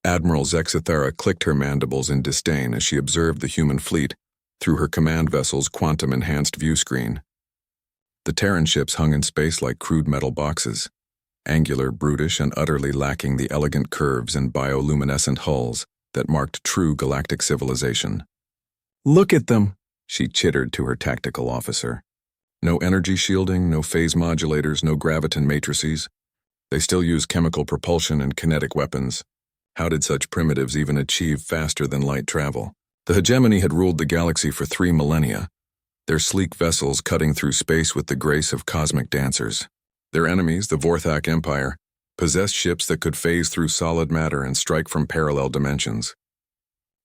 Admiral Zexithera clicked her mandibles in disdain as she observed the human fleet through her command vessel's quantum-enhanced view screen. The Terran ships hung in space like crude metal boxes, angular, brutish, and utterly lacking the elegant curves and bioluminescent hulls that marked true galactic civilization. "Look at them," she chittered to her tactical officer. "No energy shielding, no phase modulators, no graviton matrices. They still use chemical propulsion and kinetic weapons. How did such primitives even achieve faster-than-light travel? The hegemony had ruled the galaxy for 3 millennia, their sleek vessels cutting through space with the grace of cosmic dancers. Their enemies, the Vorthak Empire, possessed ships that could phase through solid matter and strike from parallel dimensions.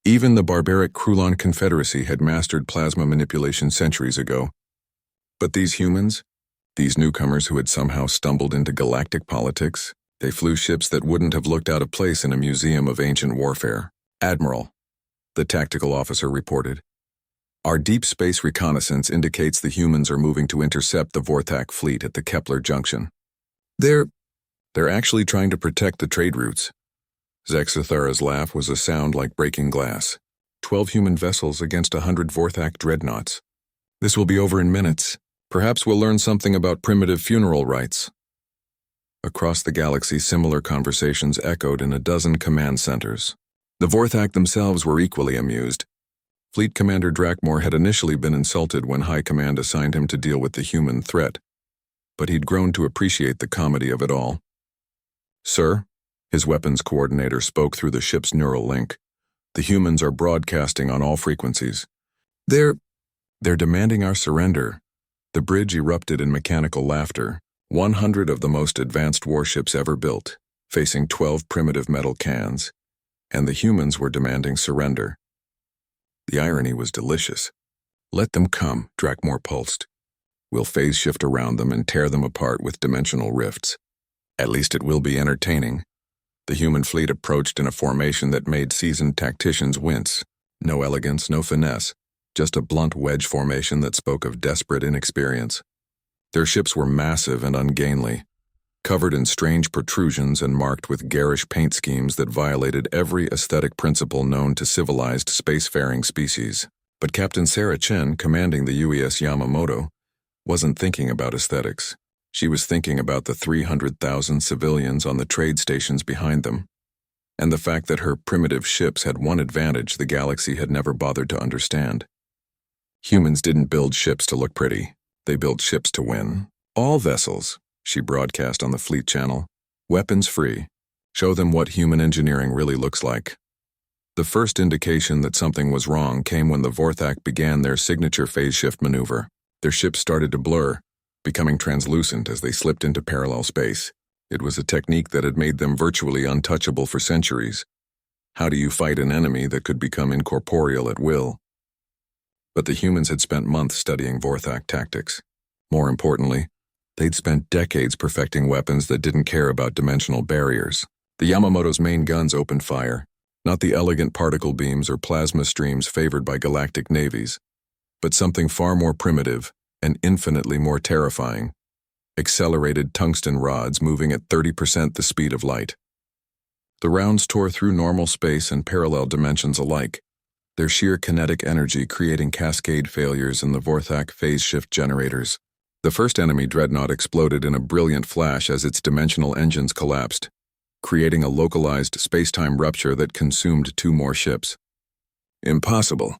Even the barbaric Krulon Confederacy had mastered plasma manipulation centuries ago. But these humans, these newcomers who had somehow stumbled into galactic politics, they flew ships that wouldn't have looked out of place in a museum of ancient warfare. "Admiral," the tactical officer reported, "our deep space reconnaissance indicates the humans are moving to intercept the Vorthak fleet at the Kepler Junction. They're actually trying to protect the trade routes." Zexithera's laugh was a sound like breaking glass. 12 human vessels against 100 Vorthak dreadnoughts. "This will be over in minutes. Perhaps we'll learn something about primitive funeral rites." Across the galaxy, similar conversations echoed in a dozen command centers. The Vorthak themselves were equally amused. Fleet Commander Drakmor had initially been insulted when High Command assigned him to deal with the human threat, but he'd grown to appreciate the comedy of it all. "Sir," his weapons coordinator spoke through the ship's neural link, "the humans are broadcasting on all frequencies. They're demanding our surrender." The bridge erupted in mechanical laughter. 100 of the most advanced warships ever built, facing 12 primitive metal cans, and the humans were demanding surrender. The irony was delicious. "Let them come," Drakmor pulsed. "We'll phase shift around them and tear them apart with dimensional rifts. At least it will be entertaining." The human fleet approached in a formation that made seasoned tacticians wince. No elegance, no finesse, just a blunt wedge formation that spoke of desperate inexperience. Their ships were massive and ungainly, covered in strange protrusions and marked with garish paint schemes that violated every aesthetic principle known to civilized spacefaring species. But Captain Sarah Chen, commanding the UES Yamamoto, wasn't thinking about aesthetics. She was thinking about the 300,000 civilians on the trade stations behind them, and the fact that her primitive ships had one advantage the galaxy had never bothered to understand. Humans didn't build ships to look pretty. They built ships to win. "All vessels," she broadcast on the fleet channel, "weapons free. Show them what human engineering really looks like." The first indication that something was wrong came when the Vorthak began their signature phase shift maneuver. Their ships started to blur, becoming translucent as they slipped into parallel space. It was a technique that had made them virtually untouchable for centuries. How do you fight an enemy that could become incorporeal at will? But the humans had spent months studying Vorthak tactics. More importantly, they'd spent decades perfecting weapons that didn't care about dimensional barriers. The Yamamoto's main guns opened fire, not the elegant particle beams or plasma streams favored by galactic navies, but something far more primitive and infinitely more terrifying: accelerated tungsten rods moving at 30% the speed of light. The rounds tore through normal space and parallel dimensions alike, their sheer kinetic energy creating cascade failures in the Vorthak phase shift generators. The first enemy dreadnought exploded in a brilliant flash as its dimensional engines collapsed, creating a localized space-time rupture that consumed 2 more ships. "Impossible,"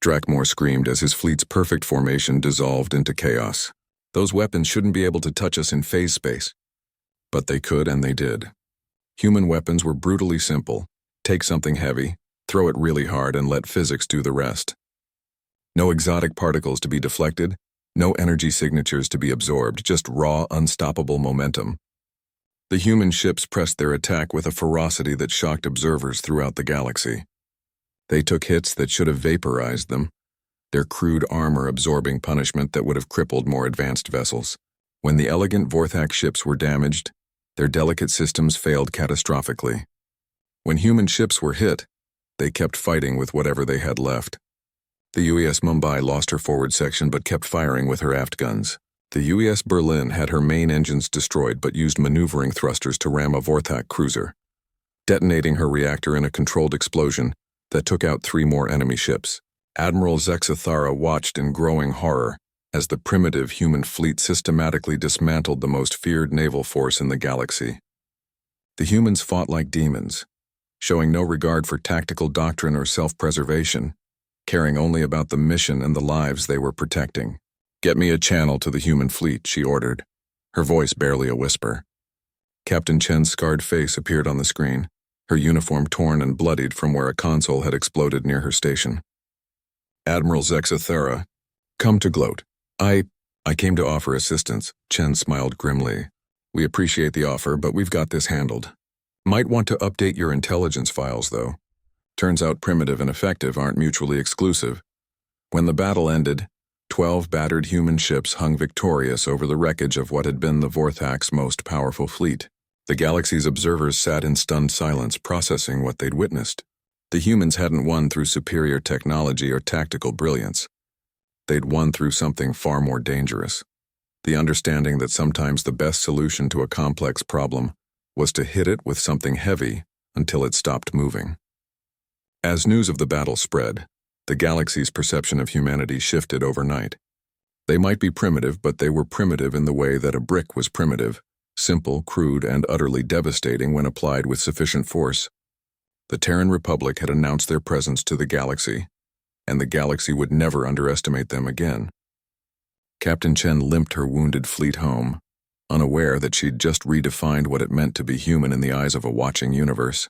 Drakmor screamed as his fleet's perfect formation dissolved into chaos. "Those weapons shouldn't be able to touch us in phase space." But they could, and they did. Human weapons were brutally simple. Take something heavy, throw it really hard, and let physics do the rest. No exotic particles to be deflected, no energy signatures to be absorbed, just raw, unstoppable momentum. The human ships pressed their attack with a ferocity that shocked observers throughout the galaxy. They took hits that should have vaporized them, their crude armor absorbing punishment that would have crippled more advanced vessels. When the elegant Vorthak ships were damaged, their delicate systems failed catastrophically. When human ships were hit, they kept fighting with whatever they had left. The UES Mumbai lost her forward section but kept firing with her aft guns. The UES Berlin had her main engines destroyed but used maneuvering thrusters to ram a Vorthak cruiser. detonating her reactor in a controlled explosion that took out 3 more enemy ships. Admiral Zexathara watched in growing horror as the primitive human fleet systematically dismantled the most feared naval force in the galaxy. The humans fought like demons, showing no regard for tactical doctrine or self-preservation, caring only about the mission and the lives they were protecting. "Get me a channel to the human fleet," she ordered, her voice barely a whisper. Captain Chen's scarred face appeared on the screen, her uniform torn and bloodied from where a console had exploded near her station. "Admiral Zexathara, come to gloat. I came to offer assistance," Chen smiled grimly. "We appreciate the offer, but we've got this handled. Might want to update your intelligence files, though. Turns out primitive and effective aren't mutually exclusive." When the battle ended, 12 battered human ships hung victorious over the wreckage of what had been the Vorthak's most powerful fleet. The galaxy's observers sat in stunned silence, processing what they'd witnessed. The humans hadn't won through superior technology or tactical brilliance. They'd won through something far more dangerous. The understanding that sometimes the best solution to a complex problem was to hit it with something heavy until it stopped moving. As news of the battle spread, the galaxy's perception of humanity shifted overnight. They might be primitive, but they were primitive in the way that a brick was primitive, simple, crude, and utterly devastating when applied with sufficient force. The Terran Republic had announced their presence to the galaxy, and the galaxy would never underestimate them again. Captain Chen limped her wounded fleet home, unaware that she'd just redefined what it meant to be human in the eyes of a watching universe.